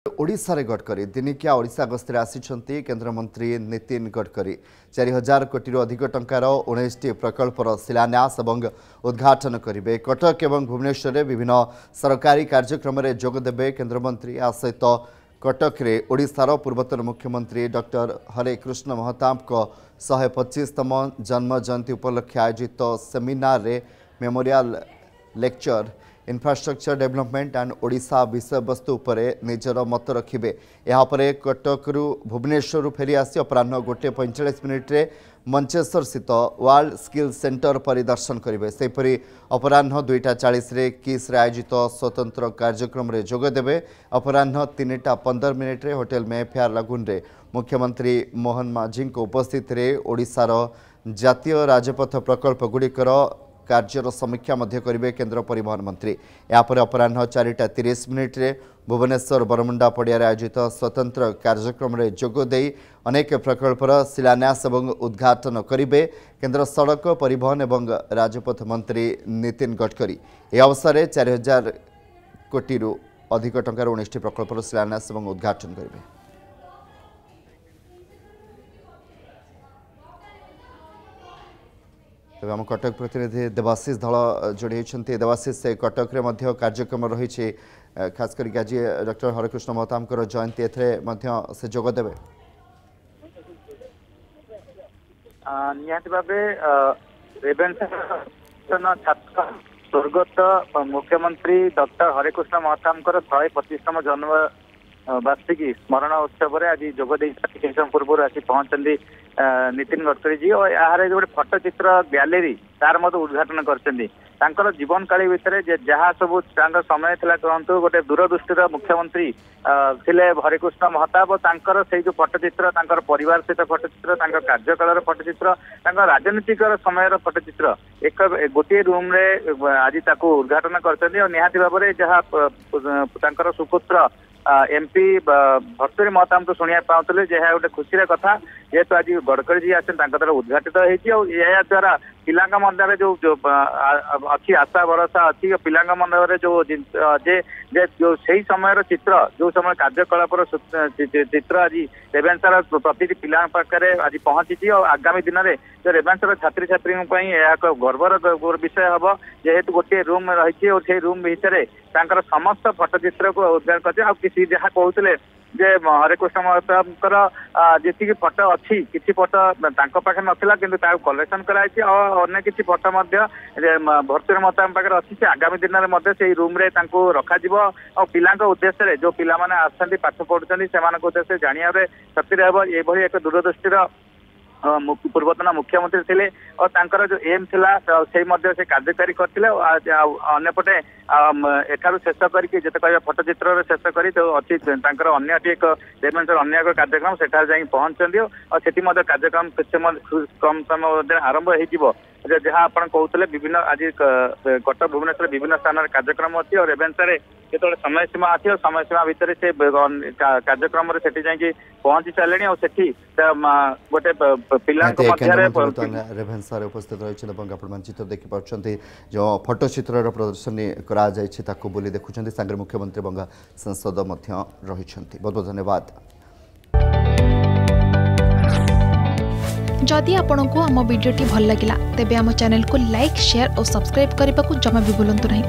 ओडिशा गडकरी दिनिकिया ओडिशा गस्तर आसी केन्द्रमंत्री नितिन गडकरी 4000 कोटी अधिक टंकार 19 प्रकल्पर शिलान्यास और उद्घाटन करेंगे। कटक और भुवनेश्वर में विभिन्न सरकारी कार्यक्रम में जोगदेवे केन्द्रमंत्री। आ सहित कटक रे ओडिशार पूर्वतन मुख्यमंत्री डॉक्टर हरेकृष्ण महताब 125तम जन्म जयंती उपलक्षे आयोजित सेमिनार रे memorial lecture infrastructure development and Odisha विषय वस्तु उपरे निजर मत रखिबे। यहाँ कटकरू भुवनेश्वर फेरी आसी अपराह 1:45 मंचेश्वर स्थित वर्ल्ड स्किल सेंटर परिदर्शन करेंगे। सेपरी अपराह 2:40 किस आयोजित स्वतंत्र कार्यक्रम में जोगदेवे। अपराह 3:15 होटेल मेफेयर लगुन रे मुख्यमंत्री मोहन माझी उपस्थित ओडिशार जातीय राजपथ प्रकल्प गुड़िकर कार्यर समीक्षा करेंगे केंद्र परिवहन मंत्री। यापर अपराह 4:30 भुवनेश्वर बरमुंडा पड़िया आयोजित स्वतंत्र कार्यक्रम में जोगदे अनेक प्रकल्पर शिलान्यास और उद्घाटन करेंगे केंद्र सड़क परिवहन और राजपथ मंत्री नितिन गडकरी। यह अवसर में 4000 कोटी अधिक टंकार 19 प्रकल्पर शिलान्यास और उद्घाटन करेंगे। तेज आम कटक प्रतिनिधि देवाशीष धल जोड़ी देवाशीष कटक रे कार्यक्रम रही खास करके आज डॉक्टर हरेकृष्ण महताब जयंती से जोगदेवे। निहाती भावे रेवेन्सा छात्र स्वर्गत मुख्यमंत्री डॉक्टर हरेकृष्ण महताब 125तम जन्म वार्षिकी स्मरण उत्सव में आज जोगदे पूर्व आसी पहुंचती नितिन गडकरी जी और यार गोटे फटोचित्र गैलेरी तार उद्घाटन कर जीवन काली भितर जहाँ सब समय था कहतु गोटे दूरदृष्टि मुख्यमंत्री थिले हरेकृष्ण महताब और से जो फटोचित्र परिवार सहित फटोचित्र कार्यकाल फटोचित्र राजनीतिक समय फटोचित्र एक गोटे रूम रे आज उद्घाटन कर निहाती भाव में जहाँ सुपुत्र एमपी भर्तृहरि महताब तो शुणा पाते जहाँ गोटे खुशी कथा जेहेतु आज गडकरी जी आसन द्वारा उद्घाटित या द्वारा पिला मध्य जो अच्छी आशा भरोसा अच्छी पिला मध्य जो सही समय चित्र जो समय कार्यकलापर चित्र आज रेवेन्सार प्रति पिला पाखे आज पहुंची और आगामी दिन में जो रेवेन्सार छात्री छात्री एक गर्वर विषय हम जेहेतु गोटे रूम रही और से रूम भितर समस्त फटोचित्र को उद्घाटन कर किसी जहाँ कहते जे हरेकृष्ण महताब जी फटो अच्छी किसी फटो पाखे नाला कि कलेक्शन कराई और अन्य किसी फटो भर्तृहरि महताब पाखे अच्छी से आगामी दिन में से रूम रे रखा और पिला उद्देश्य जो पिला आसती पाठ पढ़ुं से उद्देश्य जाना क्षति ये एक दूरदृष्टि पूर्वतन मुख्यमंत्री थे और तांकर जो एम थिला से कार्यकारी करते अन्यपटे एठार शेष करके जिते कह फटोचित्र शेष कर अच्छी अन्य एक रेवेन्सार अन्य एक कार्यक्रम सेठार जाई पहुंचती और से कार्यक्रम कम समय आरंभ हो जहाँ आप कहते विभिन्न आज कटक भुवनेश्वर विभिन्न स्थान कार्यक्रम अच्छी और रेवेन्सार जो समय सीमा अच्छी और समय सीमा भितर से कार्यक्रम से पहुंची सारे और से गोटे रेवेन्सार उपस्थित रही चित्र देखिपुं जो फटोचित्र प्रदर्शनी बुली देखुं सांगे मुख्यमंत्री बंगा सांसद रही। बहुत बहुत धन्यवाद। जदि आपंक आम भिडी भल लगा तेब आम चैनल को लाइक शेयर और सब्सक्राइब करने को जमा भी भूलु नहीं।